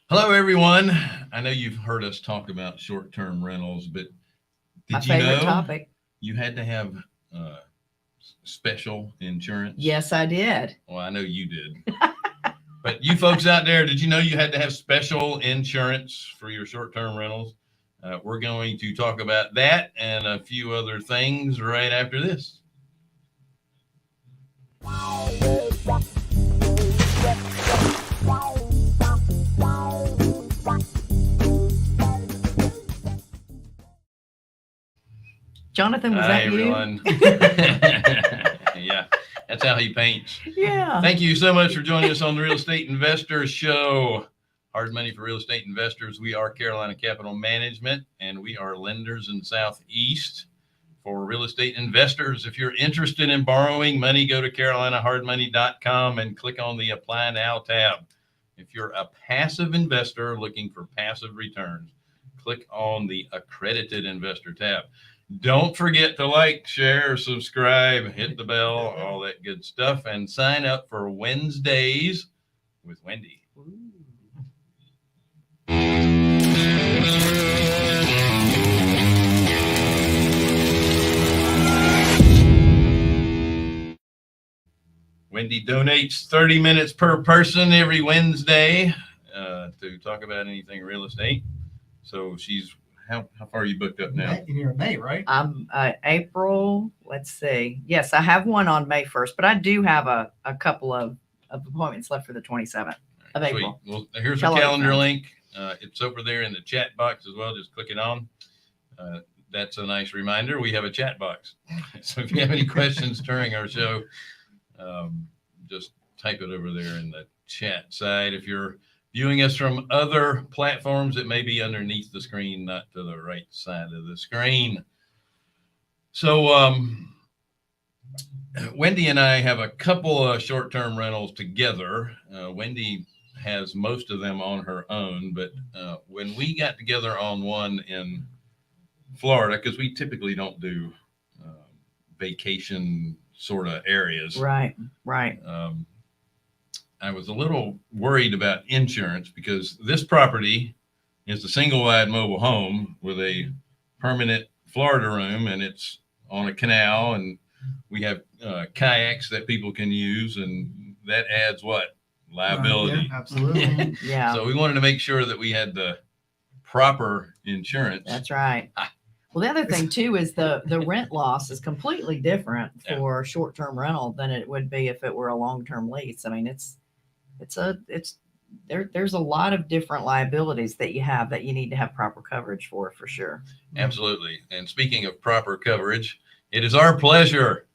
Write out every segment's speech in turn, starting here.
Hello, everyone. I know you've heard us talk about short-term rentals, but My did you favorite know topic. you had to have uh, special insurance? Yes, I did. Well, I know you did. But you folks out there, did you know you had to have special insurance for your short-term rentals? We're going to talk about that and a few other things right after this. Jonathan, was Hi, that you? everyone. Yeah, that's how he paints. Yeah. Thank you so much for joining us on the Real Estate Investors Show. Hard money for real estate investors. We are Carolina Capital Management, and we are lenders in Southeast for real estate investors. If you're interested in borrowing money, go to carolinahardmoney.com and click on the Apply Now tab. If you're a passive investor looking for passive returns, click on the Accredited Investor tab. Don't forget to like, share, subscribe, hit the bell, all that good stuff, and sign up for Wednesdays with Wendy. Wendy donates 30 minutes per person every Wednesday to talk about anything real estate. So she's, how far are you booked up now? You're in May, right? I'm April. Let's see. Yes, I have one on May 1st, but I do have a couple of appointments left for the 27th of Sweet. April. Well, here's Tell our our calendar friends. link. It's over there in the chat box as well. Just click it on. That's a nice reminder. We have a chat box. So if you have any questions during our show, just type it over there in the chat side. If you're viewing us from other platforms, it may be underneath the screen, not to the right side of the screen. So Wendy and I have a couple of short-term rentals together. Wendy has most of them on her own, but when we got together on one in Florida, because we typically don't do vacation sort of areas. Right. I was a little worried about insurance because this property is a single wide mobile home with a permanent Florida room, and it's on a canal, and we have kayaks that people can use, and that adds what? Liability. Yeah, absolutely. Yeah. So we wanted to make sure that we had the proper insurance. That's right. Well, the other thing too is the rent loss is completely different for short-term rental than it would be if it were a long-term lease. I mean, there's a lot of different liabilities that you have that you need to have proper coverage for sure. Absolutely. And speaking of proper coverage, it is our pleasure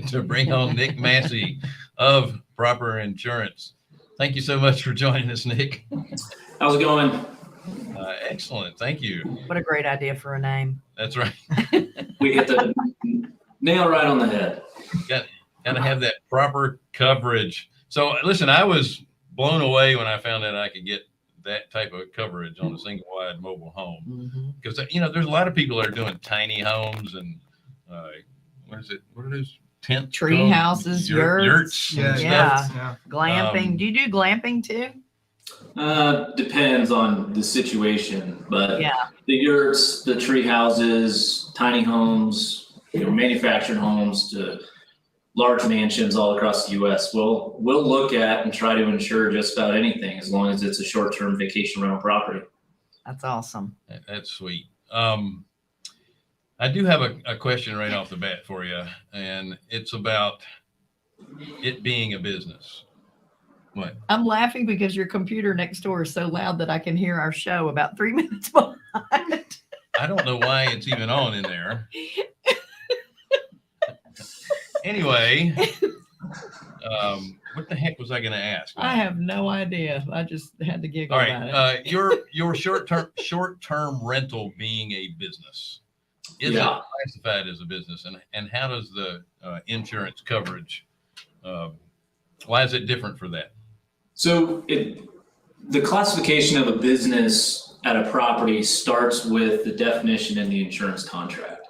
to bring on Nick Massey of Proper Insurance. Thank you so much for joining us, Nick. How's it going? Excellent. Thank you. What a great idea for a name. That's right. We hit the nail right on the head. Got to have that proper coverage. So listen, I was blown away when I found out I could get that type of coverage on a single wide mobile home. Because, there's a lot of people that are doing tiny homes and what are those tent Tree houses, yurts. Yeah. Glamping. Do you do glamping too? Depends on the situation, but Yeah. the yurts, the tree houses, tiny homes, manufactured homes to large mansions all across the U.S. We'll look at and try to insure just about anything as long as it's a short-term vacation rental property. That's awesome. That's sweet. I do have a question right off the bat for you, and it's about it being a business. What? I'm laughing because your computer next door is so loud that I can hear our show about 3 minutes behind. I don't know why it's even on in there. Anyway, what the heck was I going to ask? I have no idea. I just had to giggle All about it. right, your short-term rental being a business, is it classified as a business, and how does the insurance coverage? Why is it different for that? So the classification of a business at a property starts with the definition in the insurance contract.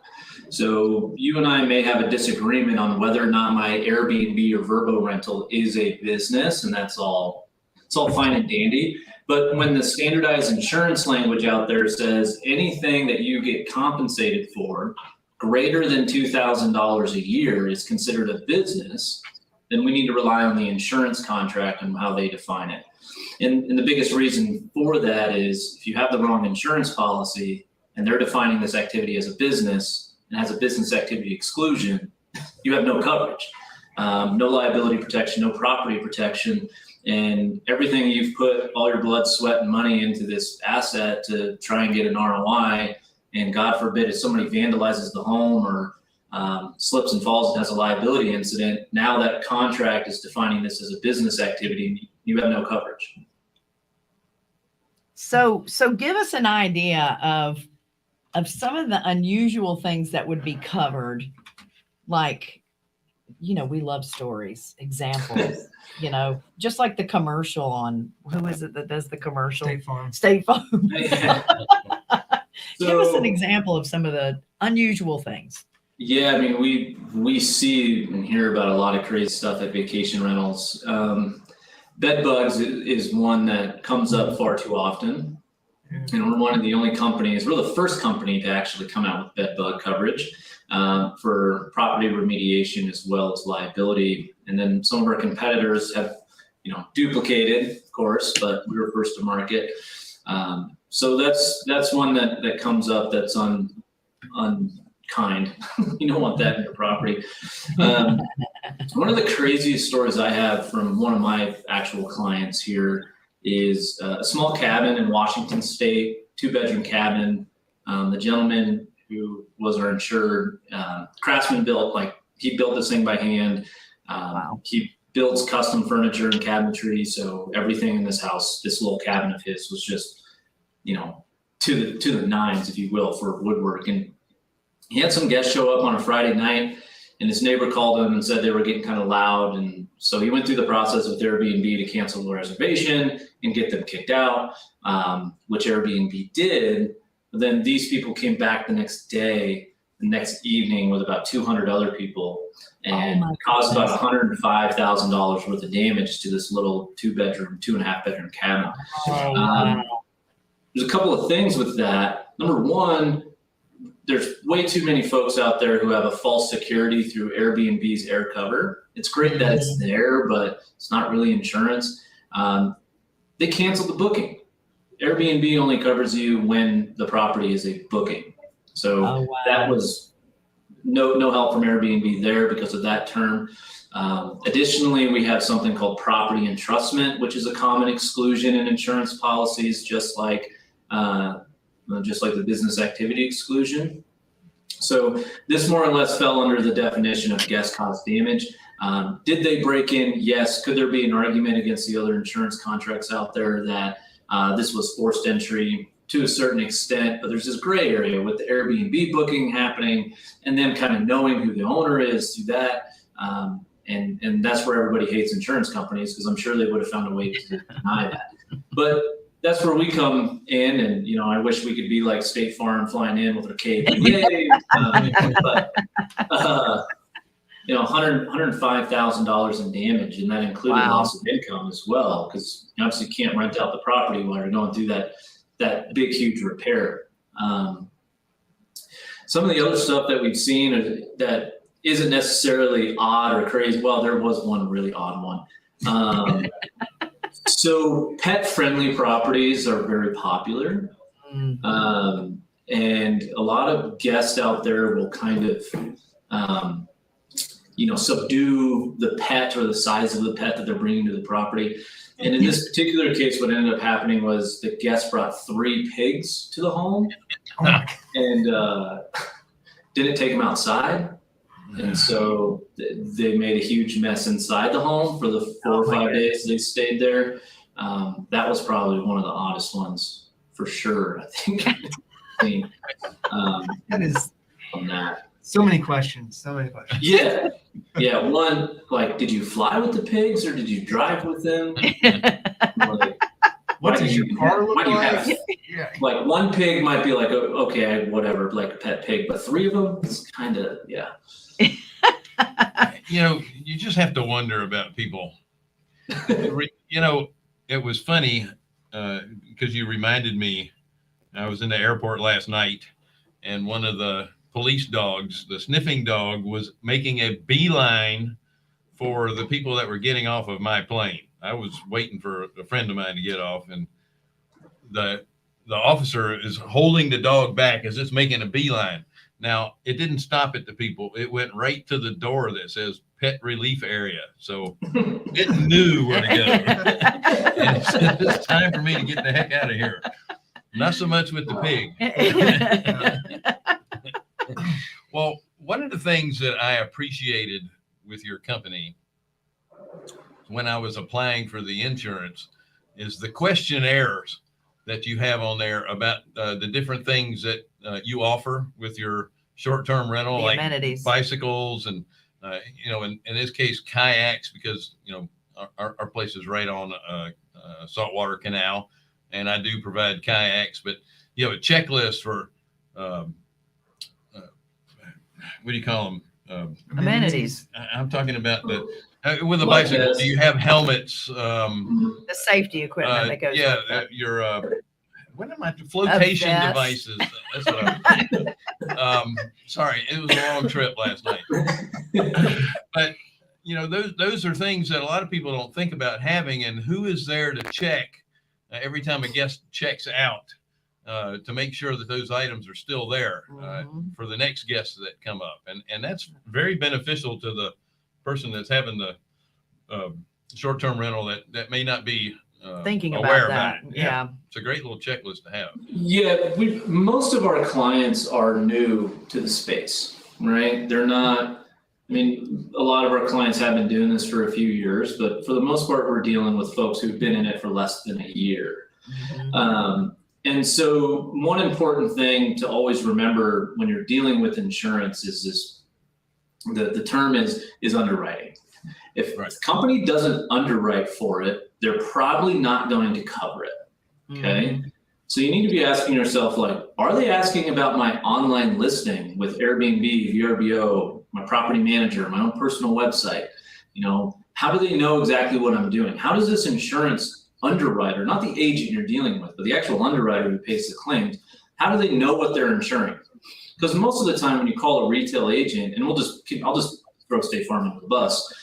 So you and I may have a disagreement on whether or not my Airbnb or Vrbo rental is a business, and that's all. It's all fine and dandy. But when the standardized insurance language out there says anything that you get compensated for greater than $2,000 a year is considered a business, then we need to rely on the insurance contract and how they define it. And the biggest reason for that is if you have the wrong insurance policy and they're defining this activity as a business and has a business activity exclusion, you have no coverage, no liability protection, no property protection. And everything you've put all your blood, sweat, and money into this asset to try and get an ROI, and God forbid if somebody vandalizes the home or slips and falls and has a liability incident, now that contract is defining this as a business activity, you have no coverage. So give us an idea of some of the unusual things that would be covered, like, we love stories, examples, just like the commercial on, who is it that does the commercial? State Farm. State Farm. Give us an So, example of some of the unusual things. yeah, I mean, we see and hear about a lot of crazy stuff at vacation rentals. Bed bugs is one that comes up far too often. Yeah. And we're one of the only companies, we're the first company to actually come out with bed bug coverage for property remediation as well as liability. And then some of our competitors have, duplicated, of course, but we were first to market. So that's one that comes up that's unkind. You don't want that in your property. One of the craziest stories I have from one of my actual clients here is a small cabin in Washington State, 2-bedroom cabin. The gentleman who was our insured craftsman he built this thing by hand. Wow. He builds custom furniture and cabinetry. So everything in this house, this little cabin of his was just, to the nines, if you will, for woodwork. And he had some guests show up on a Friday night, and his neighbor called him and said they were getting kind of loud. And so he went through the process with Airbnb to cancel the reservation and get them kicked out, which Airbnb did. But then these people came back the next evening with about 200 other people and caused about $105,000 worth of damage to this little 2.5 bedroom cabin. Oh, wow. There's a couple of things with that. Number one, there's way too many folks out there who have a false security through Airbnb's air cover. It's great that it's there, but it's not really insurance. They canceled the booking. Airbnb only covers you when the property is a booking. So that was no help from Airbnb there because of that term. Additionally, we have something called property entrustment, which is a common exclusion in insurance policies, just like the business activity exclusion. So this more or less fell under the definition of guest caused damage. Did they break in? Yes. Could there be an argument against the other insurance contracts out there that this was forced entry to a certain extent, but there's this gray area with the Airbnb booking happening and them kind of knowing who the owner is through that. And that's where everybody hates insurance companies because I'm sure they would have found a way to deny that. But that's where we come in, and I wish we could be like State Farm flying in with a cape. Yay! But $105,000 in damage, and that included loss of income as well, because you obviously can't rent out the property while you're going through that big, huge repair. Some of the other stuff that we've seen that isn't necessarily odd or crazy. Well, there was one really odd one. So pet-friendly properties are very popular. And a lot of guests out there will kind of, subdue the pet or the size of the pet that they're bringing to the property. And in this particular case, what ended up happening was the guest brought 3 pigs to the home and didn't take them outside. And so they made a huge mess inside the home for the 4 or 5 days they stayed there. That was probably one of the oddest ones for sure, I think. That is on that. so many questions. Yeah. One, did you fly with the pigs or did you drive with them? What does your car look like? Yeah. One pig might be okay, whatever, like a pet pig, but 3 of them, it's kind of, yeah. You just have to wonder about people. It was funny. because you reminded me, I was in the airport last night, and one of the police dogs, the sniffing dog, was making a beeline for the people that were getting off of my plane. I was waiting for a friend of mine to get off, and the officer is holding the dog back as it's making a beeline. Now, it didn't stop at the people. It went right to the door that says pet relief area. So it knew where to go. And it said, it's time for me to get the heck out of here. Not so much with the pig. Well, one of the things that I appreciated with your company when I was applying for the insurance is the questionnaires that you have on there about the different things that you offer with your short-term rental, The like amenities. bicycles and, in this case, kayaks, because, our place is right on a saltwater canal, and I do provide kayaks, but you have a checklist for, what do you call them? Amenities, I'm talking about with a Like bicycle, this. do you have helmets? the safety equipment that goes Yeah, with it. your what am I? Flotation vest. devices. That's what I'm. Sorry, it was a long trip last night. But those are things that a lot of people don't think about having, and who is there to check every time a guest checks out to make sure that those items are still there for the next guests that come up, and that's very beneficial to the person that's having the short-term rental that may not be Thinking aware about that. it. Yeah. It's a great little checklist to have. Yeah, most of our clients are new to the space, right? They're not, a lot of our clients have been doing this for a few years, but for the most part, we're dealing with folks who've been in it for less than a year. And so one important thing to always remember when you're dealing with insurance is this, the term is underwriting. If the company doesn't underwrite for it, they're probably not going to cover it. Okay. So you need to be asking yourself, are they asking about my online listing with Airbnb, VRBO, my property manager, my own personal website? How do they know exactly what I'm doing? How does this insurance underwriter, not the agent you're dealing with, but the actual underwriter who pays the claims, how do they know what they're insuring? Because most of the time when you call a retail agent, and I'll just throw State Farm under the bus.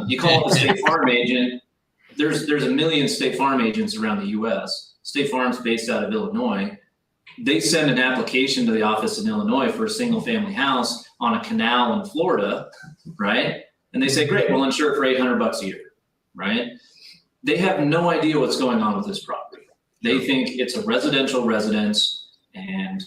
You call a State Farm agent, there's a million State Farm agents around the US. State Farm's based out of Illinois. They send an application to the office in Illinois for a single family house on a canal in Florida, right? And they say, great, we'll insure it for $800 a year, right? They have no idea what's going on with this property. They think it's a residential residence and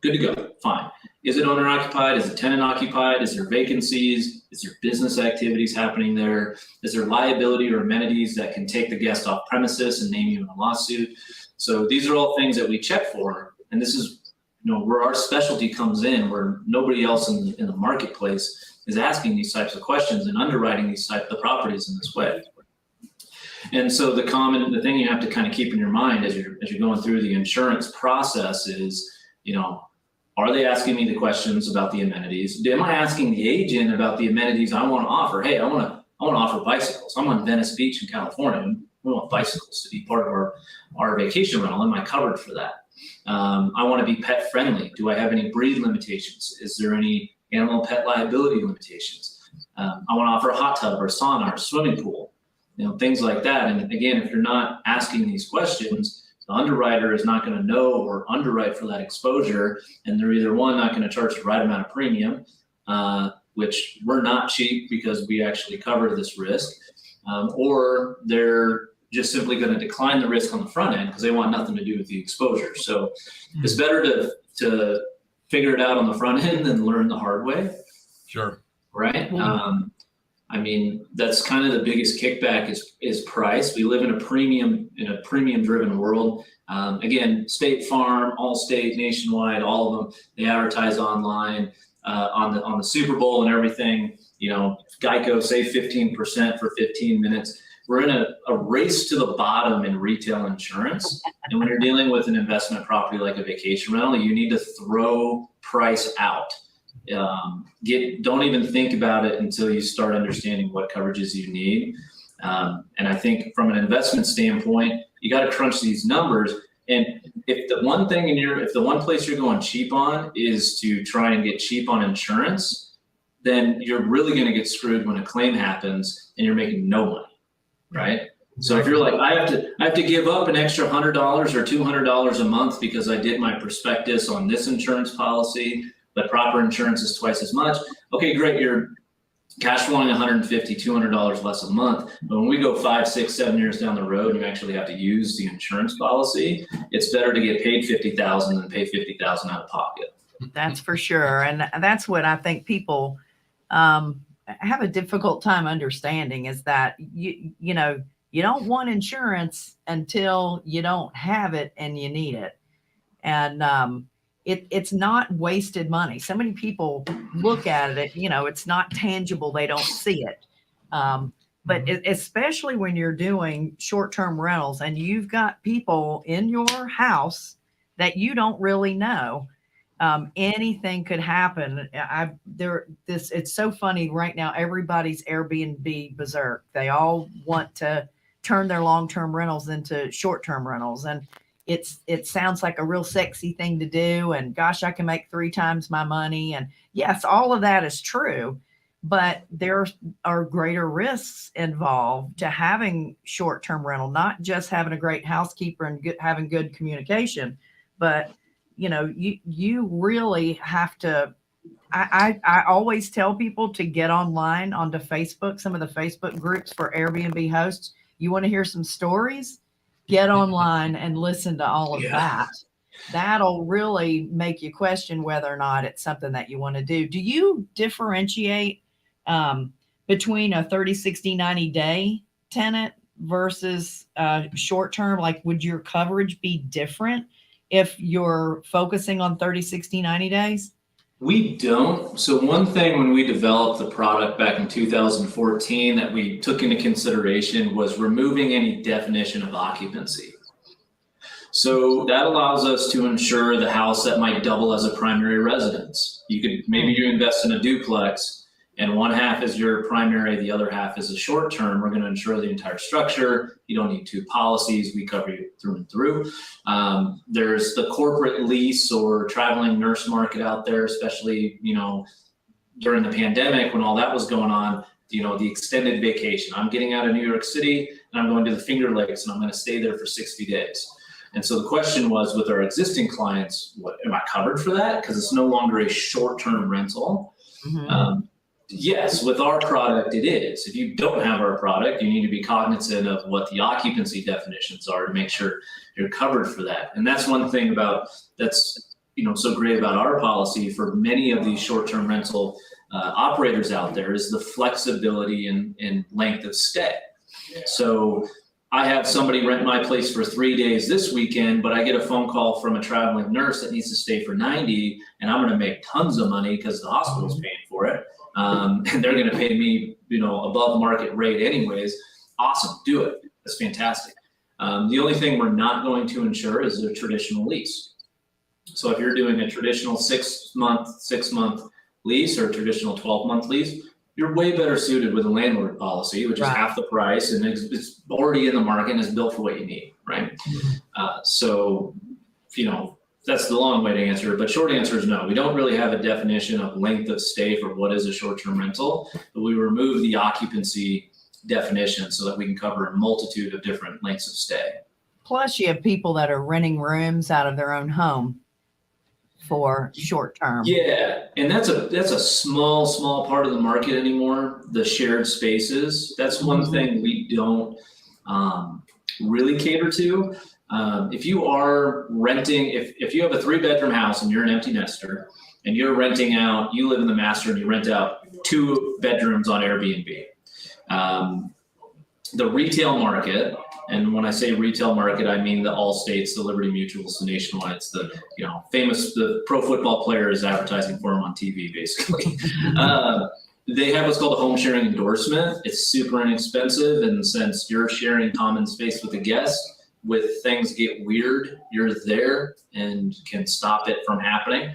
good to go, fine. Is it owner occupied? Is it tenant occupied? Is there vacancies? Is there business activities happening there? Is there liability or amenities that can take the guest off premises and name you in a lawsuit? So these are all things that we check for. And this is, where our specialty comes in, where nobody else in the marketplace is asking these types of questions and underwriting these types of properties in this way. And so the thing you have to kind of keep in your mind as you're going through the insurance process is, are they asking me the questions about the amenities? Am I asking the agent about the amenities I want to offer? Hey, I want to offer bicycles. I'm on Venice Beach in California, and we want bicycles to be part of our vacation rental. Am I covered for that? I want to be pet friendly. Do I have any breed limitations? Is there any animal pet liability limitations? I want to offer a hot tub or a sauna or swimming pool, things like that. And again, if you're not asking these questions, the underwriter is not going to know or underwrite for that exposure, and they're either not going to charge the right amount of premium, which we're not cheap because we actually cover this risk, or they're just simply going to decline the risk on the front end because they want nothing to do with the exposure. So it's better to figure it out on the front end than learn the hard way. Sure. Right. That's kind of the biggest kickback is price. We live in a premium driven world. Again, State Farm, Allstate, Nationwide, all of them, they advertise online on the Super Bowl and everything. Geico, save 15% for 15 minutes. We're in a race to the bottom in retail insurance. And when you're dealing with an investment property like a vacation rental, you need to throw price out. Don't even think about it until you start understanding what coverages you need. And I think from an investment standpoint, You got to crunch these numbers. And if the one place you're going cheap on is to try and get cheap on insurance, then you're really going to get screwed when a claim happens and you're making no money, right? So if you're like, I have to give up an extra $100 or $200 a month because I did my prospectus on this insurance policy, but proper insurance is twice as much. Okay, great. You're cash flowing $150, $200 less a month. But when we go 5, 6, 7 years down the road, and you actually have to use the insurance policy, it's better to get paid $50,000 than pay $50,000 out of pocket. That's for sure. And that's what I think people have a difficult time understanding, is that you know, you don't want insurance until you don't have it and you need it. And it's not wasted money. So many people look at it, you know, it's not tangible. They don't see it. But especially when you're doing short-term rentals and you've got people in your house that you don't really know, anything could happen. It's so funny right now. Everybody's Airbnb berserk. They all want to turn their long-term rentals into short-term rentals. And it sounds like a real sexy thing to do. And gosh, I can make 3 times my money. And yes, all of that is true, but there are greater risks involved to having short-term rental, not just having a great housekeeper and having good communication, but you know, you really have to, I always tell people to get online onto Facebook, some of the Facebook groups for Airbnb hosts. You want to hear some stories? Get online and listen to all of that. That'll really make you question whether or not it's something that you want to do. Do you differentiate between a 30, 60, 90-day tenant versus short term? Like, would your coverage be different if you're focusing on 30, 60, 90 days? We don't. So one thing when we developed the product back in 2014 that we took into consideration was removing any definition of occupancy. So that allows us to insure the house that might double as a primary residence. Maybe you invest in a duplex and one half is your primary, the other half is a short term. We're going to insure the entire structure. You don't need 2 policies. We cover you through and through. There's the corporate lease or traveling nurse market out there, especially, you know, during the pandemic when all that was going on, you know, the extended vacation. I'm getting out of New York City and I'm going to the Finger Lakes and I'm going to stay there for 60 days. And so the question was, with our existing clients, am I covered for that? Because it's no longer a short-term rental. Mm-hmm. Yes, with our product, it is. If you don't have our product, you need to be cognizant of what the occupancy definitions are to make sure you're covered for that. And that's one thing that's, you know, so great about our policy for many of these short-term rental operators out there is the flexibility and length of stay. So I have somebody rent my place for 3 days this weekend, but I get a phone call from a traveling nurse that needs to stay for 90, and I'm going to make tons of money because the hospital's paying for it. And they're going to pay me, you know, above market rate anyways. Awesome. Do it. That's fantastic. The only thing we're not going to insure is a traditional lease. So if you're doing a traditional 6-month lease or a traditional 12-month lease, you're way better suited with a landlord policy, which is half the price and it's already in the market and is built for what you need, right? So, you know, that's the long way to answer it, but short answer is no. We don't really have a definition of length of stay for what is a short-term rental, but we remove the occupancy definition so that we can cover a multitude of different lengths of stay. Plus, you have people that are renting rooms out of their own home for short-term. Yeah, and that's a small part of the market anymore, the shared spaces. That's one thing we don't really cater to. If you are renting, if you have a 3-bedroom house and you're an empty nester and you're renting out, you live in the master and you rent out 2 bedrooms on Airbnb. The retail market, and when I say retail market, I mean the Allstates, the Liberty Mutuals, the Nationwides, the, you know, the pro football player is advertising for them on TV, basically. They have what's called a home sharing endorsement. It's super inexpensive, and since you're sharing common space with a guest, with things get weird, you're there and can stop it from happening,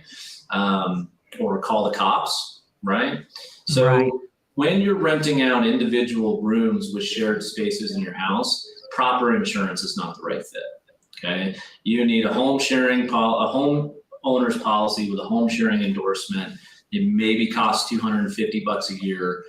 or call the cops, right? So when you're renting out individual rooms with shared spaces in your house, proper insurance is not the right fit. Okay, you need a home owner's policy with a home sharing endorsement. It maybe costs $250 a year.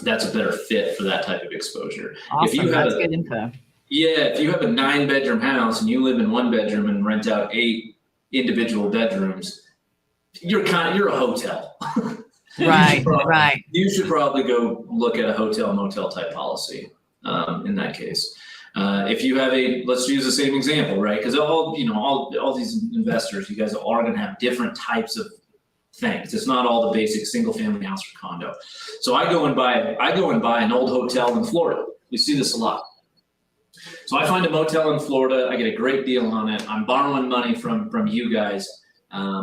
That's a better fit for that type of exposure. Awesome. That's good info. Yeah, if you have a 9-bedroom house and you live in 1 bedroom and rent out 8 individual bedrooms, you're a hotel. Right. You should probably go look at a hotel motel type policy in that case. If you have let's use the same example, right? Because all these investors, you guys are going to have different types of things. It's not all the basic single family house or condo. So I go and buy an old hotel in Florida. We see this a lot. So I find a motel in Florida. I get a great deal on it. I'm borrowing money from you guys,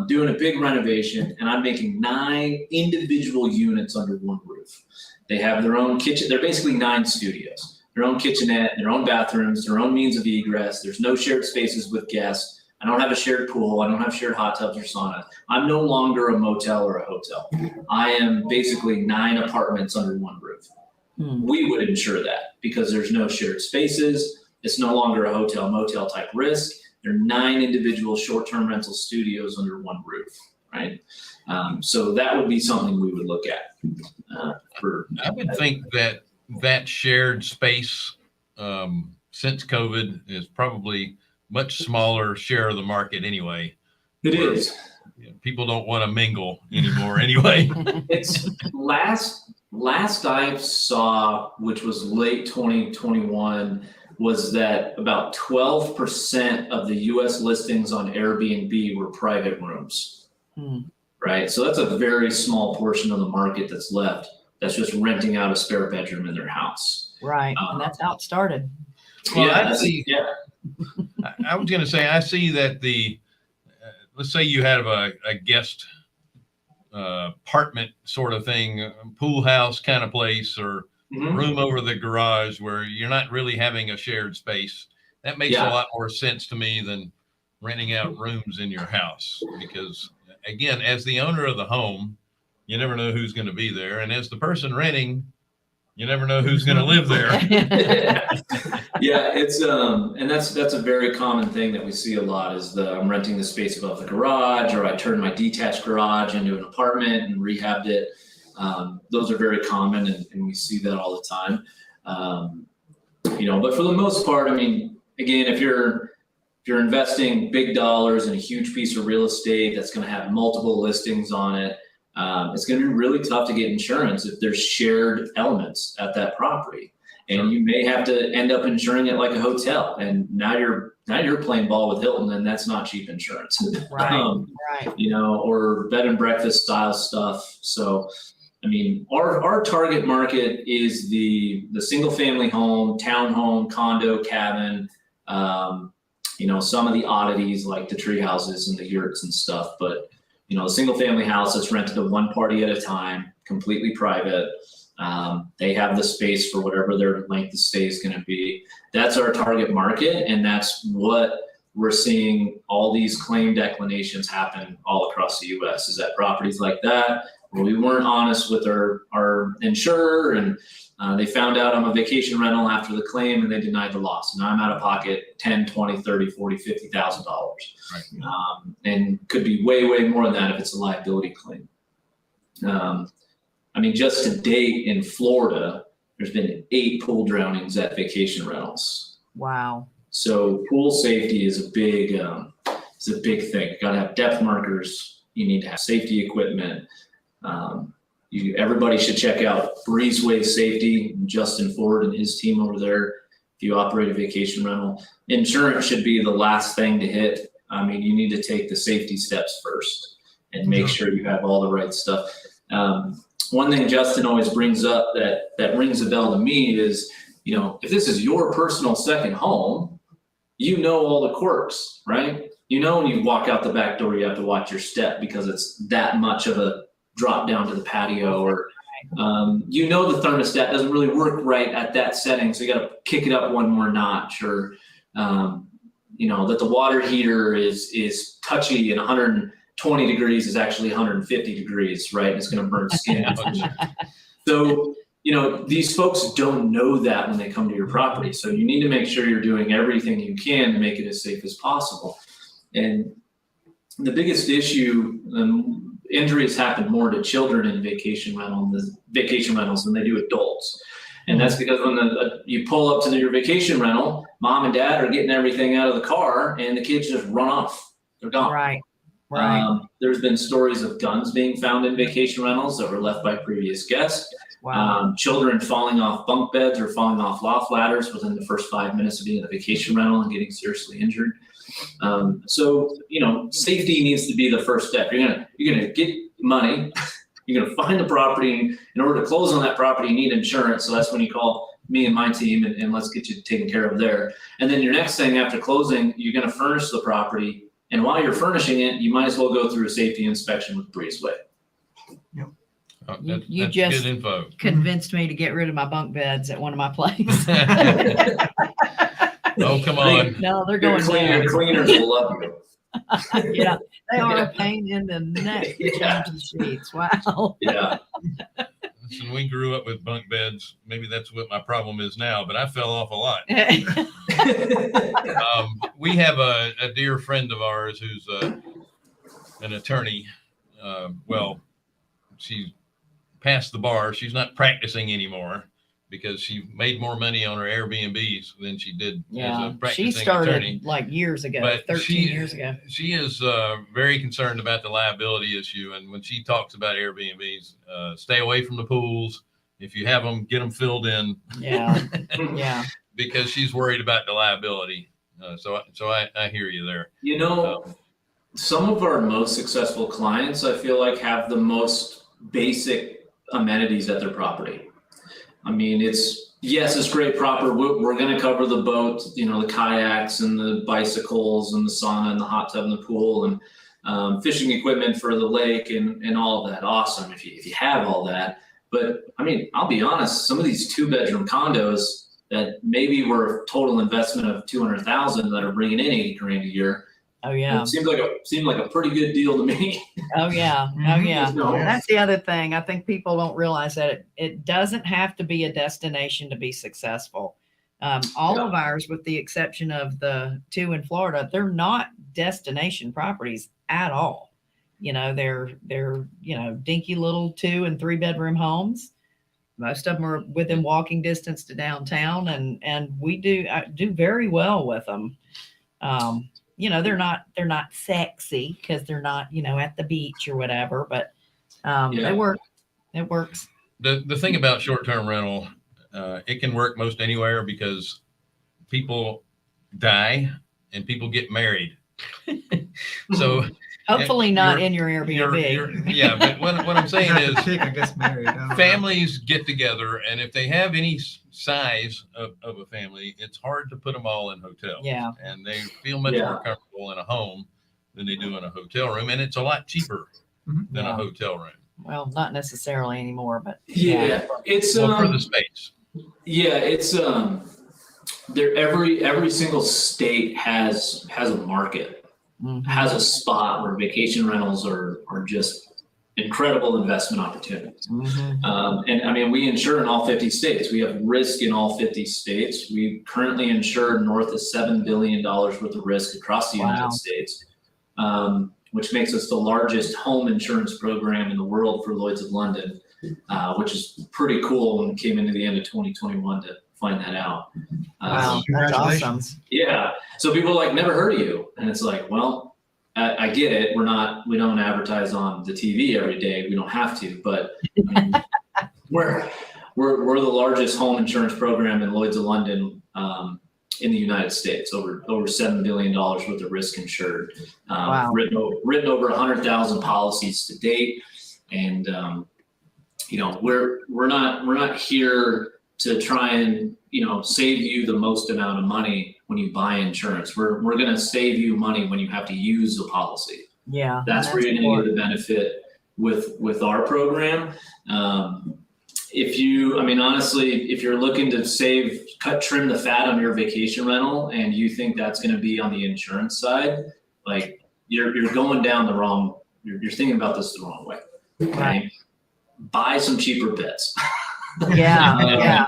doing a big renovation, and I'm making 9 individual units under one roof. They have their own kitchen. They're basically 9 studios, their own kitchenette, their own bathrooms, their own means of egress. There's no shared spaces with guests. I don't have a shared pool. I don't have shared hot tubs or sauna. I'm no longer a motel or a hotel. I am basically 9 apartments under one roof. We would insure that because there's no shared spaces. It's no longer a hotel motel type risk. There are 9 individual short-term rental studios under one roof, right? So that would be something we would look at. I would think that shared space since COVID is probably much smaller share of the market anyway. It is. People don't want to mingle anymore anyway. It's last I saw, which was late 2021, was that about 12% of the US listings on Airbnb were private rooms, right? So that's a very small portion of the market that's left that's just renting out a spare bedroom in their house. Right, and that's how it started. Well, Yeah, I was going to say, I see that let's say you have a guest apartment sort of thing, pool house kind of place, or room over the garage where you're not really having a shared space. That makes a lot more sense to me than renting out rooms in your house, because again, as the owner of the home, you never know who's going to be there. And as the person renting, you never know who's going to live there. Yeah, it's and that's a very common thing that we see a lot is I'm renting the space above the garage, or I turned my detached garage into an apartment and rehabbed it. Those are very common, and we see that all the time. But for the most part, I mean, again, if you're investing big dollars in a huge piece of real estate that's going to have multiple listings on it, it's going to be really tough to get insurance if there's shared elements at that property. And you may have to end up insuring it like a hotel. And now you're playing ball with Hilton, and that's not cheap insurance. Right. Or bed and breakfast style stuff. So, I mean, our target market is the single family home, townhome, condo, cabin, some of the oddities like the tree houses and the yurts and stuff. But, a single family house that's rented to one party at a time, completely private. They have the space for whatever their length of stay is going to be. That's our target market. And that's what we're seeing all these claim declinations happen all across the US, is that properties like that, where we weren't honest with our insurer, and they found out I'm a vacation rental after the claim and they denied the loss. And now I'm out of pocket $10, $20, $30, $40, $50,000. Right. And could be way, way more than that if it's a liability claim. I mean, just to date in Florida, there's been 8 pool drownings at vacation rentals. Wow. So pool safety is a big thing. You got to have depth markers. You need to have safety equipment. Everybody should check out Breezeway Safety, Justin Ford and his team over there. If you operate a vacation rental, insurance should be the last thing to hit. I mean, you need to take the safety steps first and make sure you have all the right stuff. One thing Justin always brings up that rings a bell to me is, if this is your personal second home, all the quirks, right? When you walk out the back door, you have to watch your step because it's that much of a drop down to the patio, or the thermostat doesn't really work right at that setting, so you got to kick it up one more notch, or that the water heater is touchy and 120 degrees is actually 150 degrees, right? It's going to burn skin. So these folks don't know that when they come to your property. So you need to make sure you're doing everything you can to make it as safe as possible. And the biggest issue, injuries happen more to children in vacation rentals than they do adults. And that's because when you pull up to your vacation rental, mom and dad are getting everything out of the car and the kids just run off. They're gone. Right. There's been stories of guns being found in vacation rentals that were left by previous guests. Wow. Children falling off bunk beds or falling off loft ladders within the first 5 minutes of being in the vacation rental and getting seriously injured. So safety needs to be the first step. You're gonna get money. You're gonna find the property. In order to close on that property, you need insurance. So that's when you call me and my team and let's get you taken care of there. And then your next thing after closing, you're gonna furnish the property. And while you're furnishing it, you might as well go through a safety inspection with Breezeway. You That's just good info. convinced me to get rid of my bunk beds at one of my places. Oh, come on. No, they're going down. Your cleaners will love you. Yeah, they are a pain in the neck to change the sheets. Wow. Yeah. Listen, we grew up with bunk beds. Maybe that's what my problem is now, but I fell off a lot. We have a dear friend of ours who's an attorney. She's passed the bar. She's not practicing anymore because she made more money on her Airbnbs than she did as a practicing she started attorney. like years ago, But 13 years ago. She is very concerned about the liability issue. And when she talks about Airbnbs, stay away from the pools. If you have them, get them filled in. Yeah. Yeah. Because she's worried about the liability. So I hear you there. Some of our most successful clients, I feel like, have the most basic amenities at their property. I mean, it's great proper. We're going to cover the boat, the kayaks and the bicycles and the sauna and the hot tub and the pool and fishing equipment for the lake and all of that. Awesome if you have all that. But I mean, I'll be honest, some of these 2-bedroom condos that maybe were a total investment of $200,000 that are bringing in $80,000 a year. Oh yeah. It seemed like a pretty good deal to me. Oh yeah. Oh yeah. No. That's the other thing. I think people don't realize that it doesn't have to be a destination to be successful. All of ours, with the exception of the 2 in Florida, they're not destination properties at all. They're dinky little 2 and 3 bedroom homes. Most of them are within walking distance to downtown, and we do very well with them. They're not sexy because they're not, at the beach or whatever, but they work. It works. The thing about short-term rental, it can work most anywhere because people die and people get married. So hopefully not in your Airbnb. Yeah, but what I'm saying is I guess married. families get together, and if they have any size of a family, it's hard to put them all in hotels. Yeah. And they feel much more comfortable in a home than they do in a hotel room, and it's a lot cheaper than a hotel room. Well, not necessarily anymore, but it's for the space. Yeah, it's there. Every single state has a market, has a spot where vacation rentals are just incredible investment opportunities. And I mean, we insure in all 50 states. We have risk in all 50 states. We currently insure north of $7 billion worth of risk across the United States, which makes us the largest home insurance program in the world for Lloyd's of London, which is pretty cool when we came into the end of 2021 to find that out. Wow, that's awesome. Yeah. So people are like, never heard of you. And it's like, well, I get it. We don't advertise on the TV every day. We don't have to, but we're the largest home insurance program in Lloyd's of London, in the United States, over $7 billion worth of risk insured, written over 100,000 policies to date. And, we're not here to try and, save you the most amount of money when you buy insurance. We're going to save you money when you have to use a policy. Yeah. That's where you're going to get the benefit with our program. Honestly, if you're looking to trim the fat on your vacation rental and you think that's going to be on the insurance side, like you're going down you're thinking about this the wrong way. Okay? Right. Buy some cheaper beds. Yeah,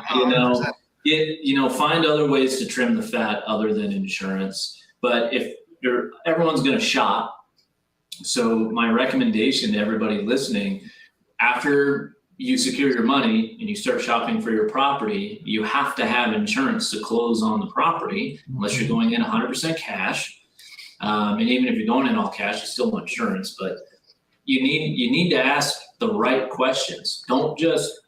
yeah. Find other ways to trim the fat other than insurance. But if everyone's going to shop, so my recommendation to everybody listening, after you secure your money and you start shopping for your property, you have to have insurance to close on the property, unless you're going in 100% cash. And even if you're going in all cash, you still want insurance, but you need to ask the right questions. Don't just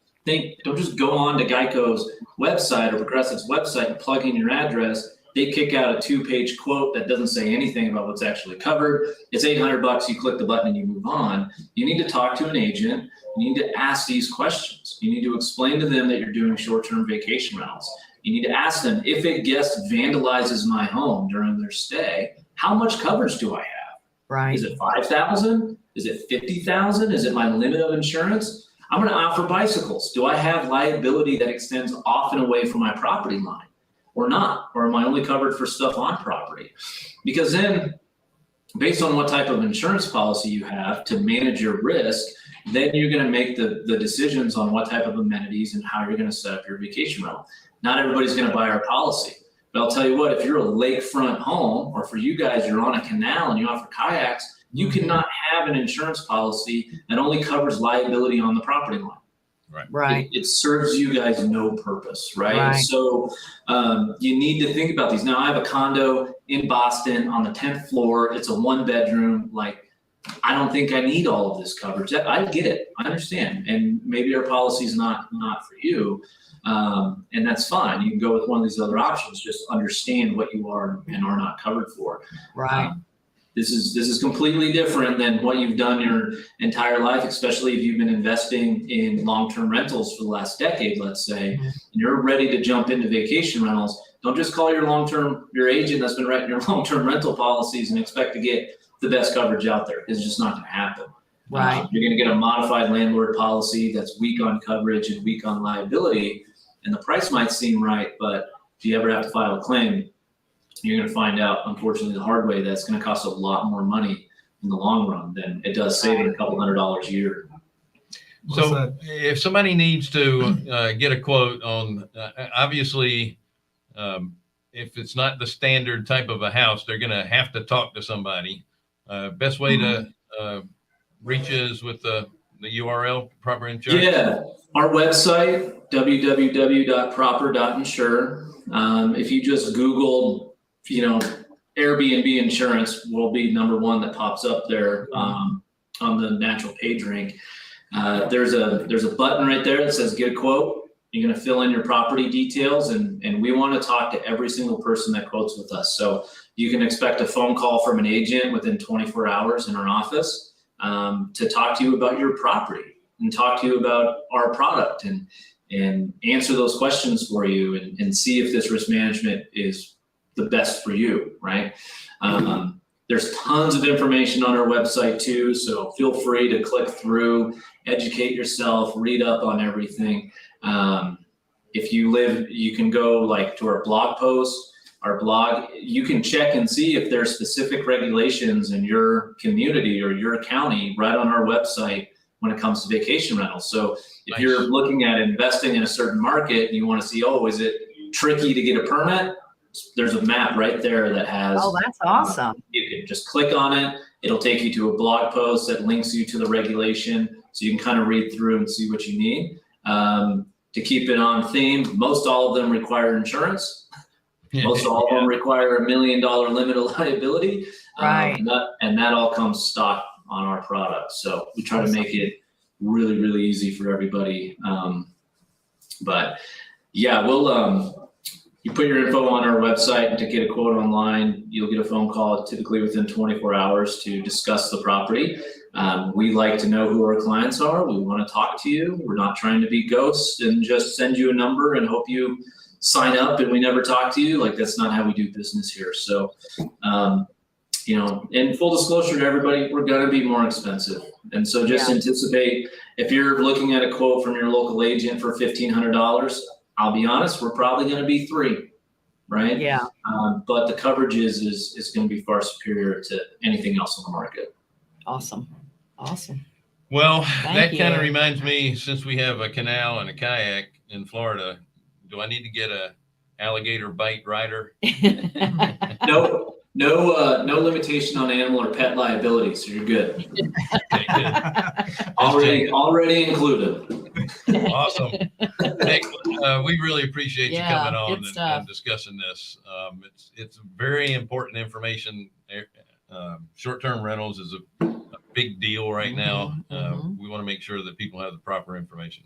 go on to Geico's website or Progressive's website and plug in your address. They kick out a 2-page quote that doesn't say anything about what's actually covered. It's $800. You click the button and you move on. You need to talk to an agent. You need to ask these questions. You need to explain to them that you're doing short-term vacation rentals. You need to ask them, if a guest vandalizes my home during their stay, how much coverage do I have? Right. Is it $5,000? Is it $50,000? Is it my limit of insurance? I'm going to offer bicycles. Do I have liability that extends off and away from my property line or not? Or am I only covered for stuff on property? Because then, based on what type of insurance policy you have to manage your risk, then you're going to make the decisions on what type of amenities and how you're going to set up your vacation rental. Not everybody's going to buy our policy. But I'll tell you what, if you're a lakefront home, or for you guys, you're on a canal and you offer kayaks, you cannot have an insurance policy that only covers liability on the property line. Right. It serves you guys no purpose, right? Right. So you need to think about these. Now, I have a condo in Boston on the 10th floor. It's a 1-bedroom. Like, I don't think I need all of this coverage. I get it. I understand. And maybe our policy is not for you. And that's fine. You can go with one of these other options. Just understand what you are and are not covered for. Right. This is completely different than what you've done your entire life, especially if you've been investing in long-term rentals for the last decade, let's say, and you're ready to jump into vacation rentals. Don't just call your agent that's been writing your long-term rental policies and expect to get the best coverage out there. It's just not going to happen. Right. You're going to get a modified landlord policy that's weak on coverage and weak on liability, and the price might seem right, but if you ever have to file a claim, you're going to find out, unfortunately, the hard way, that's going to cost a lot more money in the long run than it does saving a couple $100 a year. So if somebody needs to get a quote on, obviously, if it's not the standard type of a house, they're going to have to talk to somebody. Best way to reach is with the URL, Proper Insurance? Yeah, our website, www.proper.insure. If you just Google, Airbnb insurance, will be number one that pops up there on the natural page rank. There's a button right there that says get a quote. You're going to fill in your property details, and we want to talk to every single person that quotes with us. So you can expect a phone call from an agent within 24 hours in our office to talk to you about your property and talk to you about our product and answer those questions for you and see if this risk management is the best for you, right? There's tons of information on our website too, so feel free to click through, educate yourself, read up on everything. If you can go to our blog post, our blog, you can check and see if there's specific regulations in your community or your county right on our website when it comes to vacation rentals. So if you're looking at investing in a certain market and you want to see, is it tricky to get a permit? There's a map right there that has. Oh, that's awesome. You can just click on it. It'll take you to a blog post that links you to the regulation, so you can kind of read through and see what you need. To keep it on theme, most all of them require insurance. Most all of them require $1 million limit of liability. Right. And that all comes stock on our product. So we try to make it really, really easy for everybody. But yeah, you put your info on our website, and to get a quote online, you'll get a phone call typically within 24 hours to discuss the property. We like to know who our clients are. We want to talk to you. We're not trying to be ghosts and just send you a number and hope you sign up and we never talk to you. That's not how we do business here. So, in full disclosure to everybody, we're going to be more expensive. And so just anticipate, if you're looking at a quote from your local agent for $1,500, I'll be honest, we're probably going to be $3,000, right? Yeah. But the coverage is going to be far superior to anything else on the market. Awesome. Well, Thank that kind of you. reminds me, since we have a canal and a kayak in Florida, do I need to get a alligator bite rider? No limitation on animal or pet liability, so you're good. Okay, good. Already included. Awesome. Nick, we really appreciate you Yeah, coming on good stuff. and discussing this. It's very important information. Short-term rentals is a big deal right now. Mhm. We want to make sure that people have the proper information.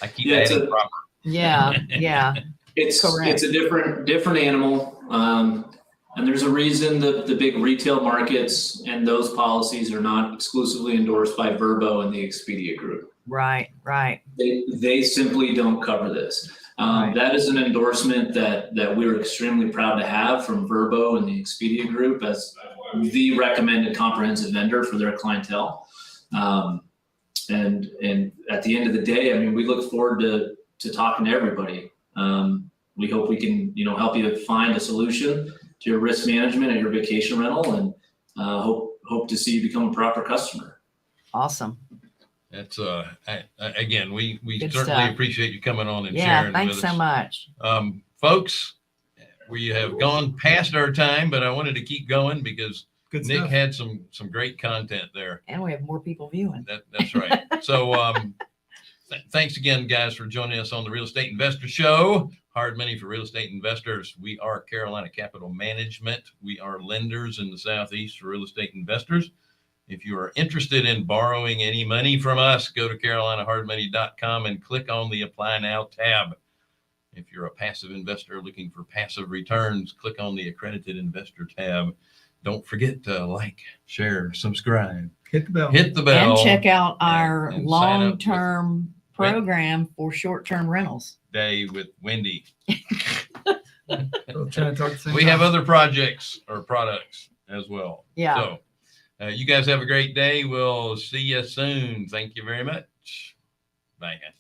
I keep Yeah, adding proper. Yeah, yeah. It's Correct. a different animal, and there's a reason the big retail markets and those policies are not exclusively endorsed by Verbo and the Expedia Group. Right, right. They simply don't cover this. Right. That is an endorsement that we're extremely proud to have from Verbo and the Expedia Group as the recommended comprehensive vendor for their clientele. And at the end of the day, I mean, we look forward to talking to everybody. We hope we can, help you find a solution to your risk management and your vacation rental, and hope to see you become a proper customer. Awesome. That's again, we Good certainly stuff. appreciate you coming on and Yeah, sharing thanks with so us. much. Folks, we have gone past our time, but I wanted to keep going because Good Nick stuff. had some great content there. And we have more people viewing. That's right. So thanks again, guys, for joining us on the Real Estate Investor Show. Hard money for real estate investors. We are Carolina Capital Management. We are lenders in the Southeast for real estate investors. If you are interested in borrowing any money from us, go to carolinahardmoney.com and click on the Apply Now tab. If you're a passive investor looking for passive returns, click on the Accredited Investor tab. Don't forget to like, share, subscribe, Hit the bell. hit the bell. And check out our and sign up with long-term program for short-term rentals. Day with Wendy. We'll try to talk at the same We time. have other projects or products as well. Yeah. So you guys have a great day. We'll see you soon. Thank you very much. Bye, guys.